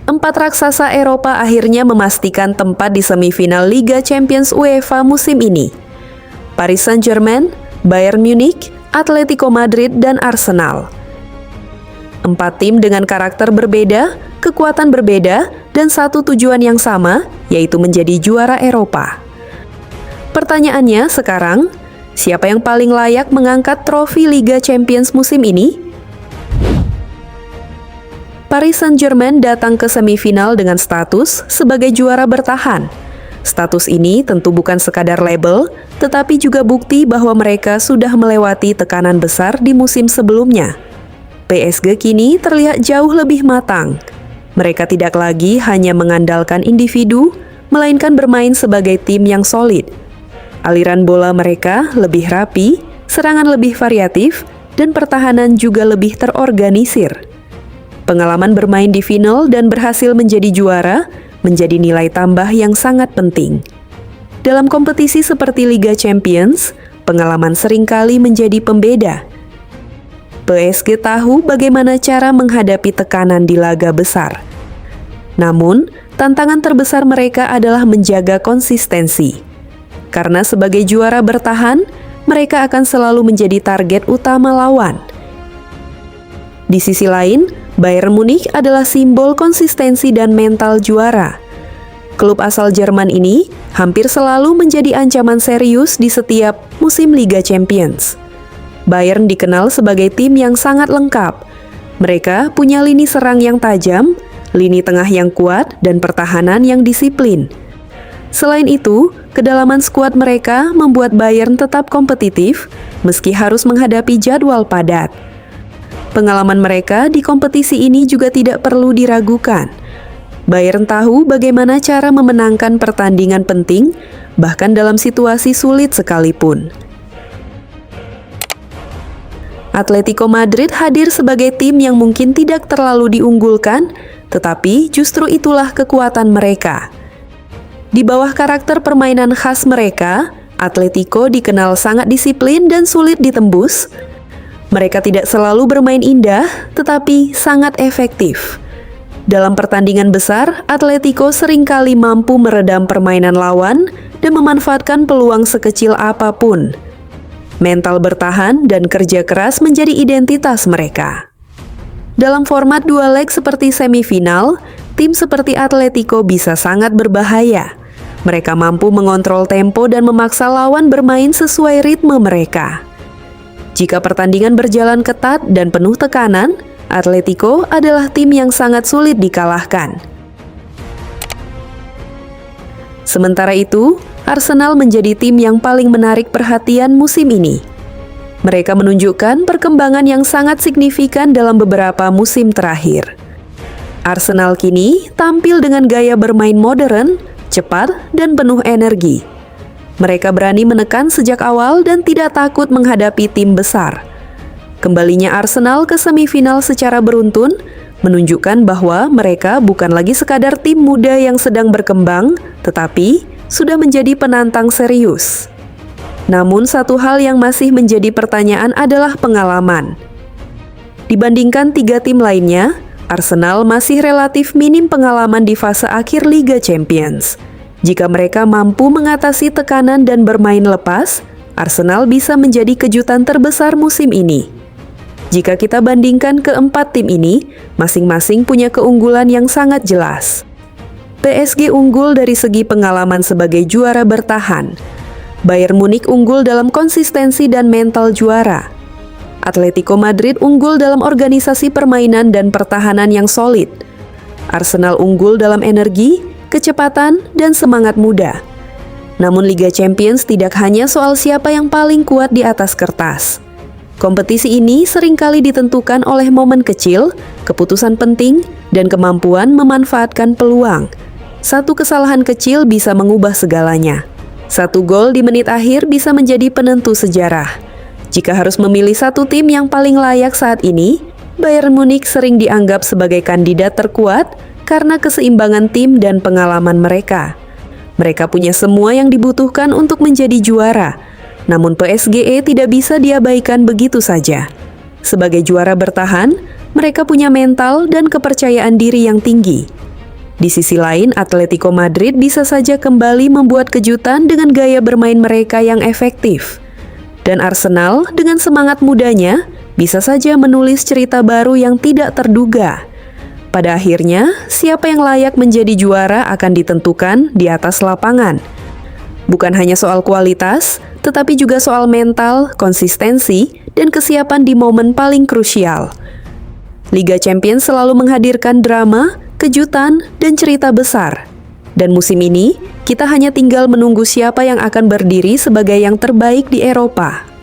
Empat raksasa Eropa akhirnya memastikan tempat di semifinal Liga Champions UEFA musim ini. Paris Saint-Germain, Bayern Munich, Atletico Madrid, dan Arsenal. Empat tim dengan karakter berbeda, kekuatan berbeda, dan satu tujuan yang sama, yaitu menjadi juara Eropa. Pertanyaannya sekarang, siapa yang paling layak mengangkat trofi Liga Champions musim ini? Paris Saint-Germain datang ke semifinal dengan status sebagai juara bertahan. Status ini tentu bukan sekadar label, tetapi juga bukti bahwa mereka sudah melewati tekanan besar di musim sebelumnya. PSG kini terlihat jauh lebih matang. Mereka tidak lagi hanya mengandalkan individu, melainkan bermain sebagai tim yang solid. Aliran bola mereka lebih rapi, serangan lebih variatif, dan pertahanan juga lebih terorganisir. Pengalaman bermain di final dan berhasil menjadi juara menjadi nilai tambah yang sangat penting. Dalam kompetisi seperti Liga Champions, pengalaman seringkali menjadi pembeda. PSG tahu bagaimana cara menghadapi tekanan di laga besar. Namun, tantangan terbesar mereka adalah menjaga konsistensi. Karena sebagai juara bertahan, mereka akan selalu menjadi target utama lawan. Di sisi lain, Bayern Munich adalah simbol konsistensi dan mental juara. Klub asal Jerman ini hampir selalu menjadi ancaman serius di setiap musim Liga Champions. Bayern dikenal sebagai tim yang sangat lengkap. Mereka punya lini serang yang tajam, lini tengah yang kuat, dan pertahanan yang disiplin. Selain itu, kedalaman skuad mereka membuat Bayern tetap kompetitif meski harus menghadapi jadwal padat. Pengalaman mereka di kompetisi ini juga tidak perlu diragukan. Bayern tahu bagaimana cara memenangkan pertandingan penting, bahkan dalam situasi sulit sekalipun. Atletico Madrid hadir sebagai tim yang mungkin tidak terlalu diunggulkan, tetapi justru itulah kekuatan mereka. Di bawah karakter permainan khas mereka, Atletico dikenal sangat disiplin dan sulit ditembus. Mereka tidak selalu bermain indah, tetapi sangat efektif. Dalam pertandingan besar, Atletico seringkali mampu meredam permainan lawan dan memanfaatkan peluang sekecil apapun. Mental bertahan dan kerja keras menjadi identitas mereka. Dalam format dua leg seperti semifinal, tim seperti Atletico bisa sangat berbahaya. Mereka mampu mengontrol tempo dan memaksa lawan bermain sesuai ritme mereka. Jika pertandingan berjalan ketat dan penuh tekanan, Atletico adalah tim yang sangat sulit dikalahkan. Sementara itu, Arsenal menjadi tim yang paling menarik perhatian musim ini. Mereka menunjukkan perkembangan yang sangat signifikan dalam beberapa musim terakhir. Arsenal kini tampil dengan gaya bermain modern, cepat, dan penuh energi. Mereka berani menekan sejak awal dan tidak takut menghadapi tim besar. Kembalinya Arsenal ke semifinal secara beruntun menunjukkan bahwa mereka bukan lagi sekadar tim muda yang sedang berkembang, tetapi sudah menjadi penantang serius. Namun satu hal yang masih menjadi pertanyaan adalah pengalaman. Dibandingkan tiga tim lainnya, Arsenal masih relatif minim pengalaman di fase akhir Liga Champions. Jika mereka mampu mengatasi tekanan dan bermain lepas, Arsenal bisa menjadi kejutan terbesar musim ini. Jika kita bandingkan keempat tim ini, masing-masing punya keunggulan yang sangat jelas. PSG unggul dari segi pengalaman sebagai juara bertahan. Bayern Munich unggul dalam konsistensi dan mental juara. Atletico Madrid unggul dalam organisasi permainan dan pertahanan yang solid. Arsenal unggul dalam energi, kecepatan, dan semangat muda. Namun Liga Champions tidak hanya soal siapa yang paling kuat di atas kertas. Kompetisi ini seringkali ditentukan oleh momen kecil, keputusan penting, dan kemampuan memanfaatkan peluang. Satu kesalahan kecil bisa mengubah segalanya. Satu gol di menit akhir bisa menjadi penentu sejarah. Jika harus memilih satu tim yang paling layak saat ini, Bayern Munich sering dianggap sebagai kandidat terkuat karena keseimbangan tim dan pengalaman mereka. Mereka punya semua yang dibutuhkan untuk menjadi juara, namun PSG tidak bisa diabaikan begitu saja. Sebagai juara bertahan, mereka punya mental dan kepercayaan diri yang tinggi. Di sisi lain, Atletico Madrid bisa saja kembali membuat kejutan dengan gaya bermain mereka yang efektif. Dan Arsenal dengan semangat mudanya bisa saja menulis cerita baru yang tidak terduga. Pada akhirnya, siapa yang layak menjadi juara akan ditentukan di atas lapangan. Bukan hanya soal kualitas, tetapi juga soal mental, konsistensi, dan kesiapan di momen paling krusial. Liga Champions selalu menghadirkan drama, kejutan, dan cerita besar. Dan musim ini, kita hanya tinggal menunggu siapa yang akan berdiri sebagai yang terbaik di Eropa.